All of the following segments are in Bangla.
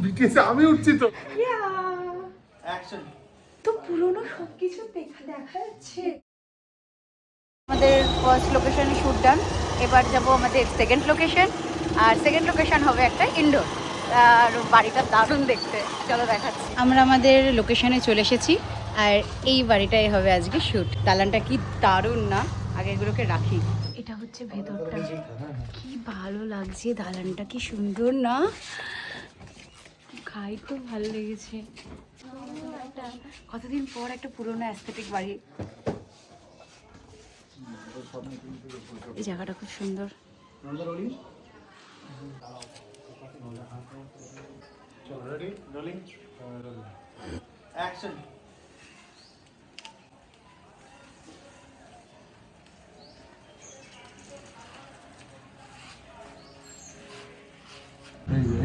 বিকেছে আমি উঠছি তো। অ্যাকশন। তো পুরনো সবকিছু দেখা যাচ্ছে। আমাদের ফার্স্ট লোকেশনে শুট ডান। এবার যাব আমাদের সেকেন্ড লোকেশন, আর সেকেন্ড লোকেশন হবে একটা ইনডোর। আর বাড়িটা দারুণ দেখতে, চলো দেখাচ্ছি। আমরা আমাদের লোকেশনে চলে এসেছি, আর এই বাড়িটাই হবে আজকে শ্যুট। দালানটা কি দারুণ না, আগে এগুলোকে রাখি। এটা হচ্ছে ভেতরটা, কি ভালো লাগছে দালানটা, কি সুন্দর না, খাই খুব ভালো লেগেছে। একটা কতদিন পর একটা পুরোনো অ্যাস্থেটিক বাড়ি। এই জায়গাটা খুব সুন্দর। অ্যাকশন।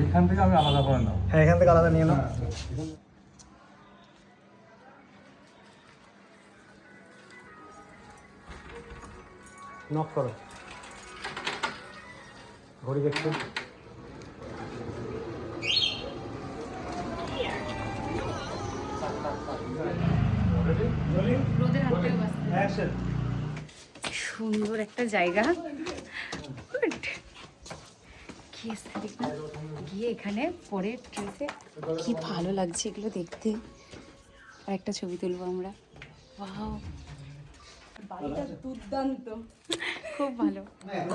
এইখান থেকে আমি আলাদা করে নাও। হ্যাঁ, এখান থেকে আলাদা নিয়ে নাও। নক করো, ঘড়ি দেখছো? সুন্দর একটা জায়গা, গুড। কি aesthetic না? গিয়ে এখানে পরে ট্রেসে কি ভালো লাগছে এগুলো দেখতে। আর একটা ছবি তুলবো আমরা। ওয়াও, বাড়িটা দুর্দান্ত, খুব ভালো।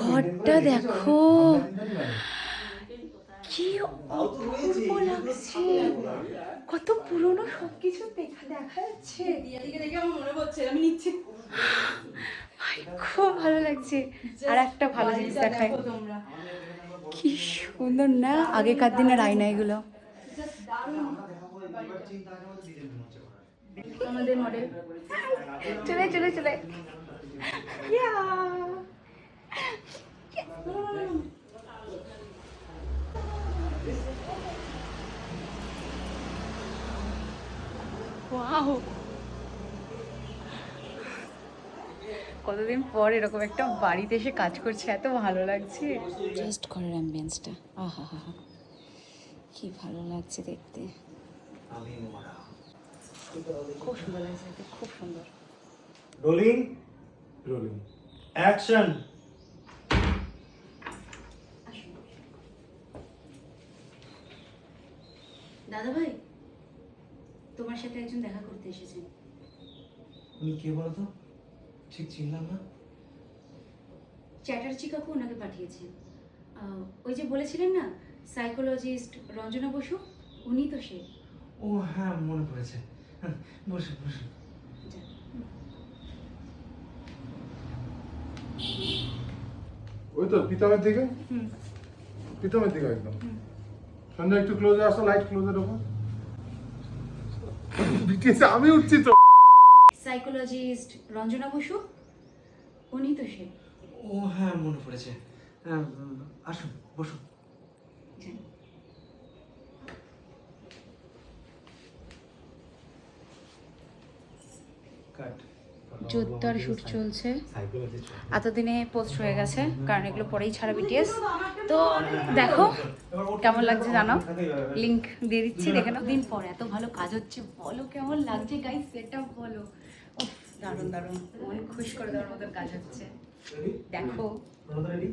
ঘরটা দেখো কি অপূর্ব লাগছে, কত পুরনো সবকিছু দেখা যাচ্ছে। দেখে আমার মনে পড়ছে আমি নিচ্ছি। ভাই, খুব ভালো লাগছে। আর একটা ভালো জিনিস দেখায়, তোমরা কি সুন্দর না আগেকার দিনের আয়না এগুলো। আমাদের মডেল চলে চলে চলে, ইয়া। ওয়াও, কতদিন পর এরকম একটা বাড়িতে এসে কাজ করছে, এত ভালো লাগছে। জাস্ট ঘরের অ্যাম্বিয়েন্সটা, আহা হা হা, কি ভালো লাগছে দেখতে। খুব সুন্দর লাগছে দেখতে, খুব সুন্দর। Rolling, rolling action. দাদা ভাই, তোমার সাথে একজন দেখা করতে এসেছেন। উনি কে বলো তো? ঠিক চিনলাম না। চ্যাটার্জি কাকু ওনাকে পাঠিয়েছেন। ওই যে বলেছিলেন না সাইকোলজিস্ট রঞ্জনা বসু, উনি তো সে। ও হ্যাঁ, মনে পড়েছে। বসুন বসুন। ওই তো প্রীতমের দিকে, প্রীতমের দিকে একদম। সন্ধ্যা একটু ক্লোজে আসো, লাইট ক্লোজে ঢোকো। বিকেছে আমি উঠছি তো। সাইকোলজিস্ট রঞ্জনা বসু, উনি তো সে। ও হ্যাঁ, মনে পড়েছে। আসুন বসুন। কাট। জোরদার শুট চলছে, এতদিনে পোস্ট হয়ে গেছে, কারণ এগুলো পরেই ছাড়া বিটিএস। তো দেখো কেমন লাগছে জানাও, লিংক দিয়ে দিচ্ছি, দেখে নাও। দিন পর এত ভালো কাজ হচ্ছে, বলো কেমন লাগছে গাইস, সেটা বলো। উফ, দারুণ দারুণ, মন খুশ করে দেওয়ার মতন কাজ হচ্ছে, দেখো। রেডি?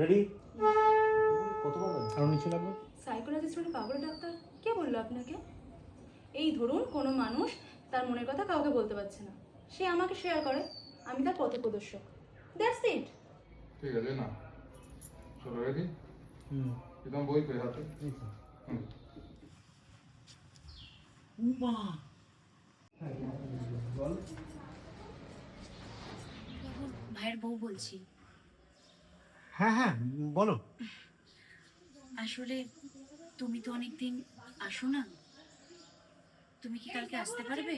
রেডি? কতবার আরো নিচে লাগবে? সাইকোলজিস্ট মানে পাগল ডাক্তার কে বললো আপনাকে? এই ধরুন কোনো মানুষ তার মনের কথা কাউকে বলতে পারছে না, সে আমাকে শেয়ার করে, আমি তার পথপ্রদর্শক, দ্যাটস ইট। ঠিক আছে না, চলো রেডি। প্রীতম বই কই হাতে? ভাইয়ের বউ বলছি। হ্যাঁ হ্যাঁ, বলো। আসলে তুমি তো অনেকদিন আসো না, তুমি কি কালকে আসতে পারবে?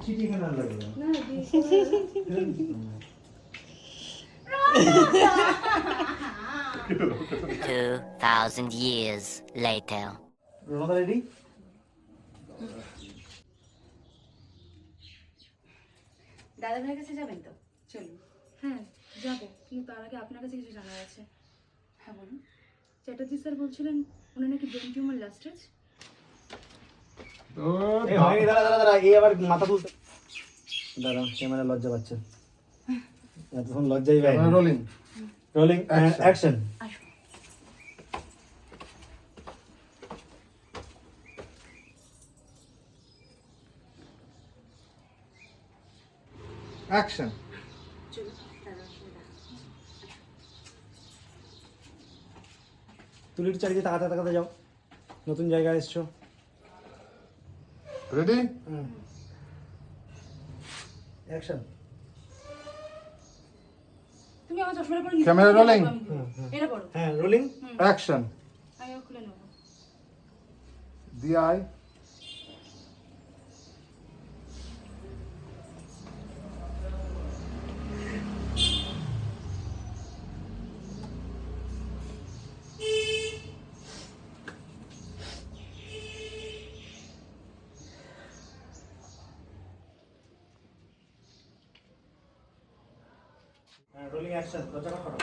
চিঠি এখানে আর লাগবে না। 2,000 years later. রোনাদা রেডি? দাদা ভাইয়ের কাছে যাবেন তো? চলুন। হ্যাঁ যাবো, কিন্তু তার আগে আপনার কাছে কিছু জানার আছে। হ্যাঁ বলুন। চ্যাটার্জি স্যার বলছিলেন ওনার নাকি ব্রেন টিউমার লাস্ট স্টেজ। এই হয়নি, দাঁড়া এই আবার মাথা তুলতে দাঁড়া, ক্যামেরা লজ্জা পাচ্ছে, এতক্ষণ লজ্জাই পাই। Rolling rolling action. আসুন। অ্যাকশন। চলুন দাদা ভাইয়ের কাছে। তুলির চারিদিকে তাকাতে তাকাতে যাও, নতুন জায়গায় এসছো। রেডি? অ্যাকশন। তুমি আমার চশমাটা পরে Camera rolling? এটা পড়ো। হ্যাঁ রোলিং অ্যাকশন। আমি ওকে খুলে নেবো। দি আই। Rolling action. দরজাটা খোলো।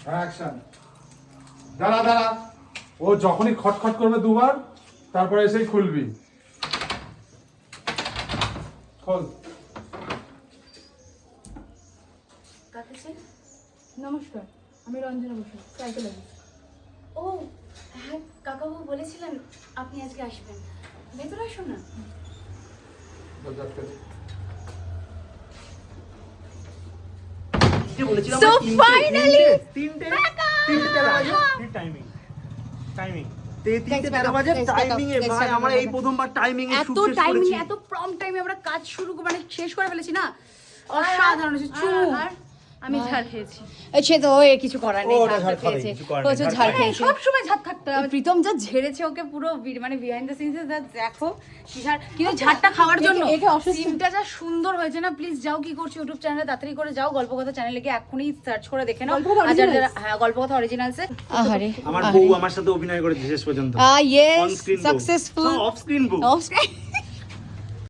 অ্যাকশন। দাঁড়া দাঁড়া, ও যখনই খটখট করবে দুবার, তারপরে এসেই খুলবি। খোল। কাকে চাই? নমস্কার, আমি রঞ্জনা বসু, সাইকোলজিস্ট। ও হ্যাঁ, কাকাবাবু বলেছিলেন আপনি আজকে আসবেন। ভেতরে আসুন না। দরজা আটকে দে। So finally! তিনটে টাইমিং টাইমিং এ ভাই, আমরা এই প্রথমবার টাইমিং এ এত টাইমিং, এত প্রম্পট টাইমে আমরা কাজ শুরু মানে শেষ করে ফেলেছি না, অসাধারণ হয়েছে। আর আমি ঝাড় খেয়েছি। সে তো কিছু করার নেই, ওটা ঝাড় খাবে, খেয়েছে, কিছু করার নেই, প্রচুর ঝাড় ঝাড় খাবে। খেয়েছে। সব সময় ঝাড় থাকতে হবে। প্রীতম যা ঝেড়েছে ওকে পুরো মানে বিহাইন্ড দ্য সিনস দেখো কি ঝাড়, কিন্তু ঝাড়টা খাওয়ার জন্য একে অসুস্থ- সিনটা যা সুন্দর হয়েছে না। প্লিজ যাও, কি করছো ইউটিউব চ্যানেলে, তাড়াতাড়ি করে যাও, গল্পকথা চ্যানেলে গিয়ে এখনই সার্চ করে দেখে নাও। গল্পকথা আর যারা originals? যারা- হ্যাঁ গল্পকথা অরিজিনালসে। আহারে আমার বউ আমার সাথে অভিনয় করেছে শেষ পর্যন্ত। ইয়েস On screen বউ। সাকসেসফুল অফ স্ক্রিন বউ। Off screen